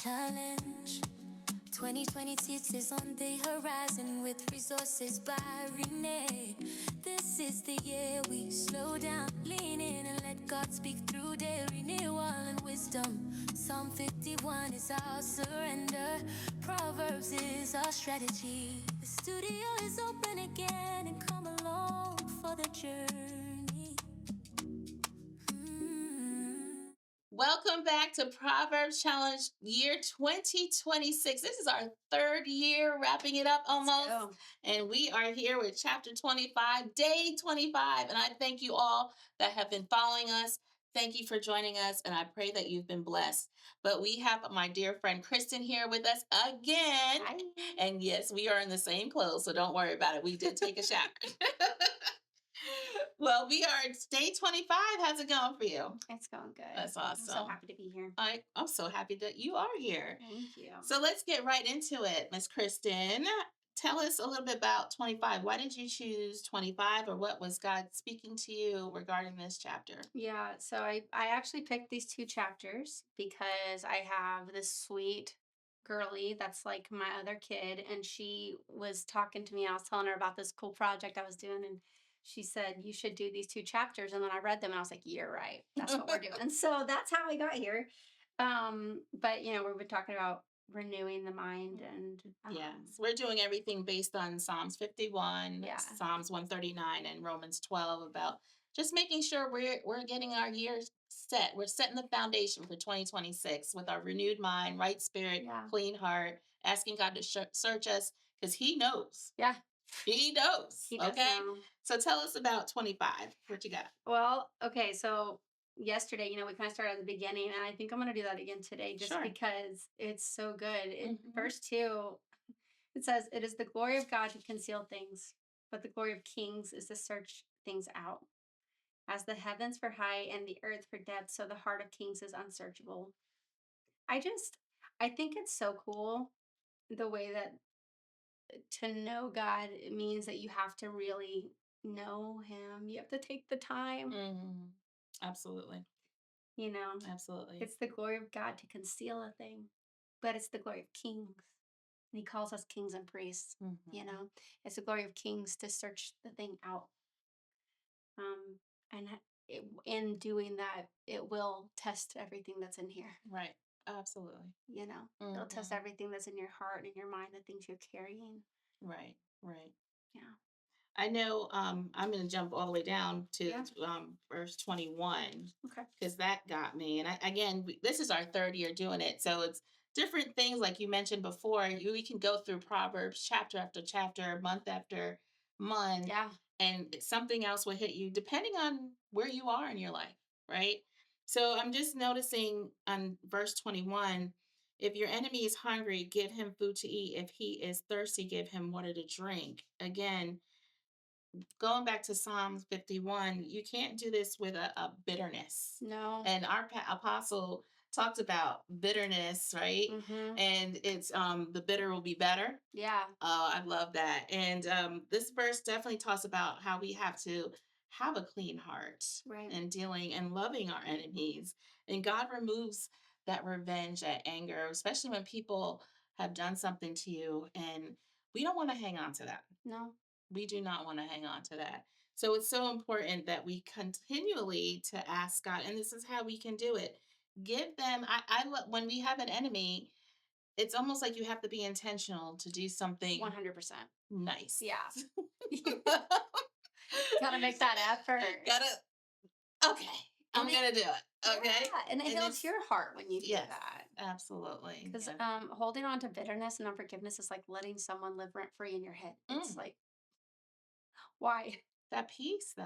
Challenge 2026 is on the horizon with resources by Renae. This is the year we slow down, lean in, and let God speak through their renewal and wisdom. Psalm 51 is our surrender. Proverbs is our strategy. The studio is open again, and come along for the journey. Welcome back to Proverbs Challenge year 2026. This is our third year, wrapping it up almost. And we are here with chapter 25, day 25. And I thank you all that have been following us. Thank you for joining us. And I pray that you've been blessed. But we have my dear friend Kristin here with us again. Hi. And yes, we are in the same clothes, so don't worry about it. We did take a shower. Well, we are day 25. How's it going for you? It's going good. That's awesome. I'm so happy to be here. I'm so happy that you are here. Thank you. So let's get right into it, Miss Kristin. Tell us a little bit about 25. Why did you choose 25, or what was God speaking to you regarding this chapter? Yeah, so I actually picked these two chapters because I have this sweet girly that's like my other kid, and she was talking to me. I was telling her about this cool project I was doing, and she said, you should do these two chapters. And then I read them and I was like, you're right. That's what we're doing. So that's how we got here. But we've been talking about renewing the mind, and Yes, we're doing everything based on Psalms 51, Yeah. Psalms 139, and Romans 12 about just making sure we're getting our years set. We're setting the foundation for 2026 with our renewed mind, right spirit, Yeah. clean heart, asking God to search us because He knows. Yeah. He knows. He does Okay. know. So tell us about 25. What you got? Well, okay, so yesterday, we kind of started at the beginning, and I think I'm going to do that again today just Sure. because it's so good. Mhm. Verse 2, it says, "It is the glory of God to conceal things, but the glory of kings is to search things out. As the heavens for height and the earth for depth, so the heart of kings is unsearchable." I think it's so cool the way that to know God it means that you have to really know Him. You have to take the time. Mhm. Absolutely. Absolutely. It's the glory of God to conceal a thing, but it's the glory of kings. And He calls us kings and priests. Mhm. It's the glory of kings to search the thing out. And in doing that, it will test everything that's in here. Right. Absolutely. It'll test everything that's in your heart and your mind, the things you're carrying. Right. Right. Yeah. I know I'm going to jump all the way down to Yeah. verse 21 Okay. because that got me. And again, this is our third year doing it. So it's different things like you mentioned before. We can go through Proverbs chapter after chapter, month after month, Yeah. and something else will hit you depending on where you are in your life, right? So I'm just noticing on verse 21, if your enemy is hungry, give him food to eat. If he is thirsty, give him water to drink. Again, going back to Psalms 51, you can't do this with a bitterness. No. And our apostle talked about bitterness, right? Mm-hmm. And it's the bitter will be better. Yeah. I love that. And this verse definitely talks about how we have to have a clean heart, Right. and dealing and loving our enemies. And God removes that revenge, that anger, especially when people have done something to you. And we don't want to hang on to that. No. We do not want to hang on to that. So it's so important that we continually to ask God, and this is how we can do it. Give them. When we have an enemy, it's almost like you have to be intentional to do something 100%. nice. Yeah. Gotta make that effort. Okay. I'm gonna do it. Okay. Yeah, and it heals your heart when you do that. Absolutely. Because holding on to bitterness and unforgiveness is like letting someone live rent free in your head. It's like, why? That peace, though.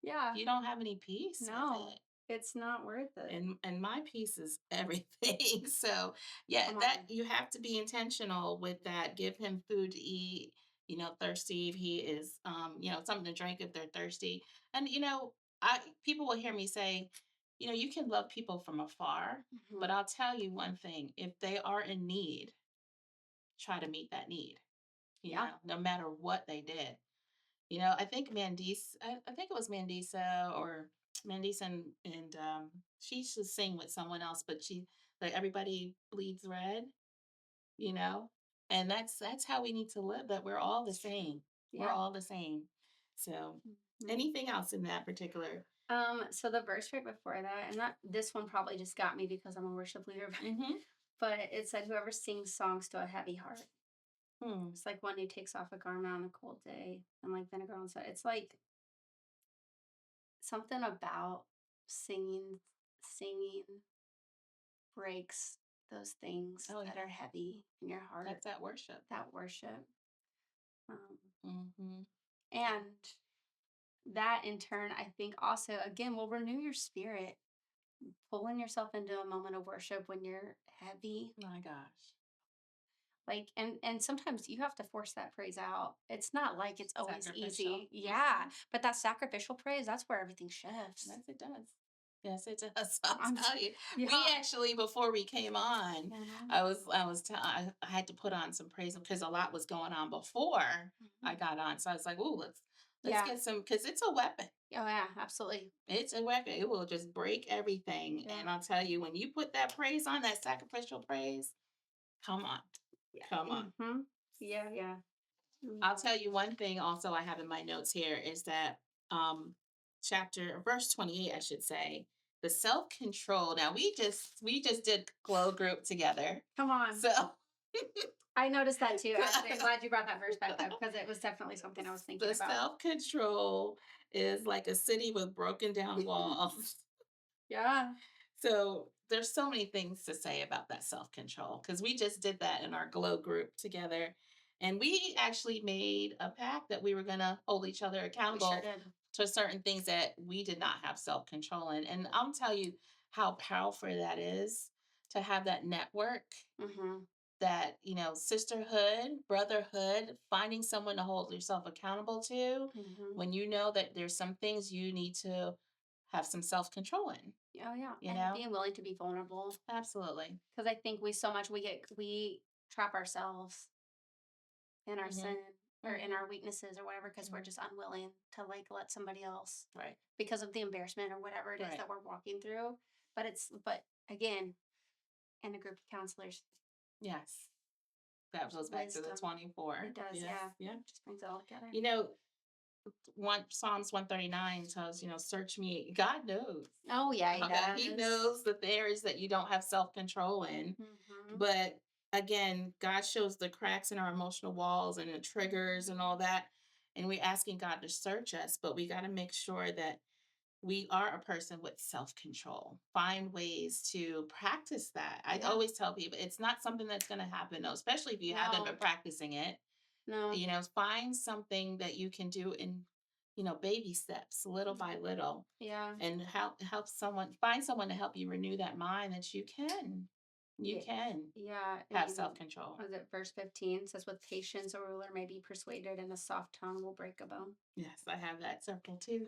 Yeah. You don't have any peace. No, with it. it's not worth it. And my piece is everything. So yeah, that you have to be intentional with that. Give him food to eat. Thirsty if he is. Something to drink if they're thirsty. And people will hear me say, you can love people from afar, but I'll tell you one thing: if they are in need, try to meet that need. No matter what they did. I think I think it was Mandisa or Mandisa, and she used to sing with someone else, but she like everybody bleeds red, you know? And that's how we need to live, that we're all the same. We're Yeah. all the same. So Mhm. anything else in that particular? So the verse right before that, and that this one probably just got me because I'm a worship leader, but it said, "Whoever sings songs to a heavy heart." It's like one who takes off a garment on a cold day and like vinegar on side. It's like something about singing breaks those things Oh, that yeah. are heavy in your heart. That's that worship. That worship. Um, Mm-hmm. and that in turn, I think also, again, will renew your spirit. Pulling yourself into a moment of worship when you're heavy. My gosh. Like, and sometimes you have to force that praise out. It's not like it's always Sacrificial. easy. Yeah. But that sacrificial praise, that's where everything shifts. Yes, it does. Yes, it does. I'll I'm tell you. yeah. We actually, before we came on, I had to put on some praise because a lot was going on before I got on. So I was like, "Ooh, let's Yeah. get some," because it's a weapon. Oh yeah, absolutely. It's a weapon. It will just break everything. Yeah. And I'll tell you, when you put that praise on, that sacrificial praise, come on, Yeah. come on. Yeah, yeah. I'll tell you one thing also I have in my notes here is that verse 28, I should say, the self-control. Now we just did glow group together. Come on. So I noticed that too. Actually, I'm glad you brought that verse back up because it was definitely something I was thinking the about. self-control is like a city with broken down walls. Yeah. So there's so many things to say about that self-control because we just did that in our glow group together. And we actually made a pact that we were going to hold each other We accountable sure did. to certain things that we did not have self-control in. And I'll tell you how powerful that is to have that network, that, sisterhood, brotherhood, finding someone to hold yourself accountable to when you know that there's some things you need to have some self-control in. Oh yeah. You And know? being willing to be vulnerable. Absolutely. Because I think we trap ourselves in our sin or in our weaknesses or whatever because we're just unwilling to like let somebody else Right. because of the embarrassment or whatever it is Right. that we're walking through. But again, in a group of counselors, Yes. That goes back to the wisdom. 24. It does, Yes. yeah. Yeah. It just brings it all together. Psalms 139 tells, search me. God knows. Oh yeah, he Okay. does. He knows the areas that you don't have self-control in. But again, God shows the cracks in our emotional walls and the triggers and all that. And we're asking God to search us, but we got to make sure that we are a person with self-control. Find ways to practice that. I always tell people it's not something that's going to happen, though, especially if you haven't been practicing it. No. Find something that you can do in, baby steps, little by little. Yeah. And find someone to help you renew that mind that you can have self-control. Was it verse 15 says, with patience a ruler may be persuaded and a soft tongue will break a bone. Yes, I have that circle too.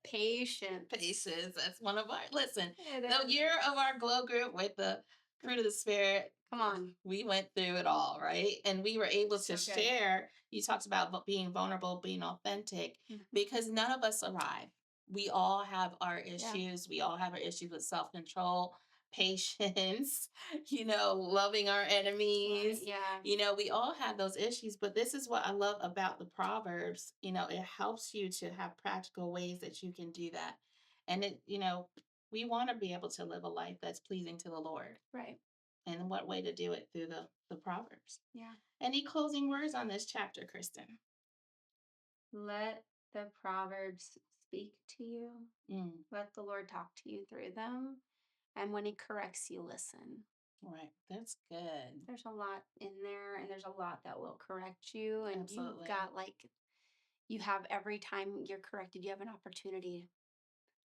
Patience. That's one of the year of our glow group with the fruit of the spirit. Come on. We went through it all, right? And we were able to share. You talked about being vulnerable, being authentic, because none of us arrive. We all have our issues. We all have our issues with self-control, patience, loving our enemies. Yeah. We all have those issues, but this is what I love about the Proverbs. It helps you to have practical ways that you can do that. And we want to be able to live a life that's pleasing to the Lord. Right. And what way to do it through the Proverbs. Yeah. Any closing words on this chapter, Kristin? Let the Proverbs speak to you. Let the Lord talk to you through them. And when he corrects you, listen. Right. That's good. There's a lot in there, and there's a lot that will correct you. And Absolutely. you have every time you're corrected, you have an opportunity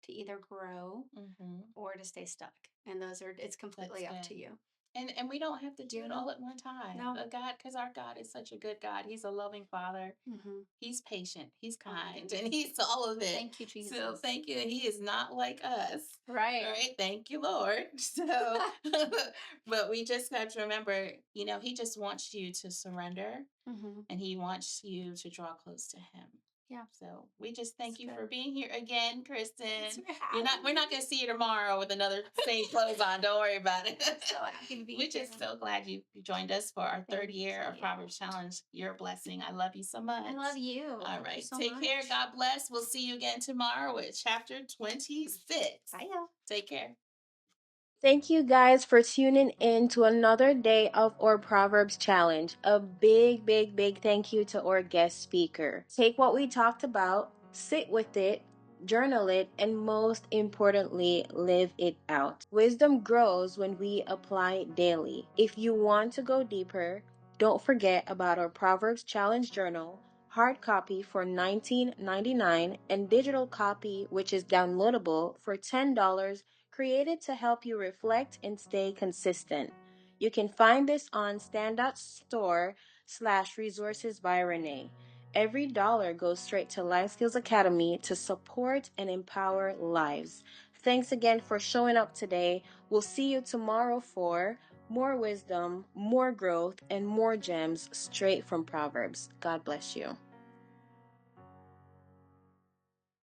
to either grow or to stay stuck. And it's completely up to you. And we don't have to do it all at one time. No. Because our God is such a good God. He's a loving Father. He's patient. He's kind. And he's all of it. Thank you, Jesus. So thank you. He is not like us. Right. All right. Thank you, Lord. So, but we just have to remember, he just wants you to surrender and he wants you to draw close to him. Yeah. So we just thank you good. for being here again, Kristin. We're not gonna see you tomorrow with another same clothes on. Don't worry about it. so happy to be We're here. just so glad you joined us for our third Thank year of you. Proverbs Challenge. You're a blessing. I love you so much. I love you. All Thank you right. so Take care. much. God bless. We'll see you again tomorrow with chapter 26. Bye, y'all. Take care. Thank you guys for tuning in to another day of our Proverbs Challenge. A big, big, big thank you to our guest speaker. Take what we talked about, sit with it, journal it, and most importantly, live it out. Wisdom grows when we apply it daily. If you want to go deeper, don't forget about our Proverbs Challenge journal, hard copy for $19.99 and digital copy, which is downloadable for $10, created to help you reflect and stay consistent. You can find this on stand.store/resources by Renae. Every dollar goes straight to Life Skills Academy to support and empower lives. Thanks again for showing up today. We'll see you tomorrow for more wisdom, more growth, and more gems straight from Proverbs. God bless you.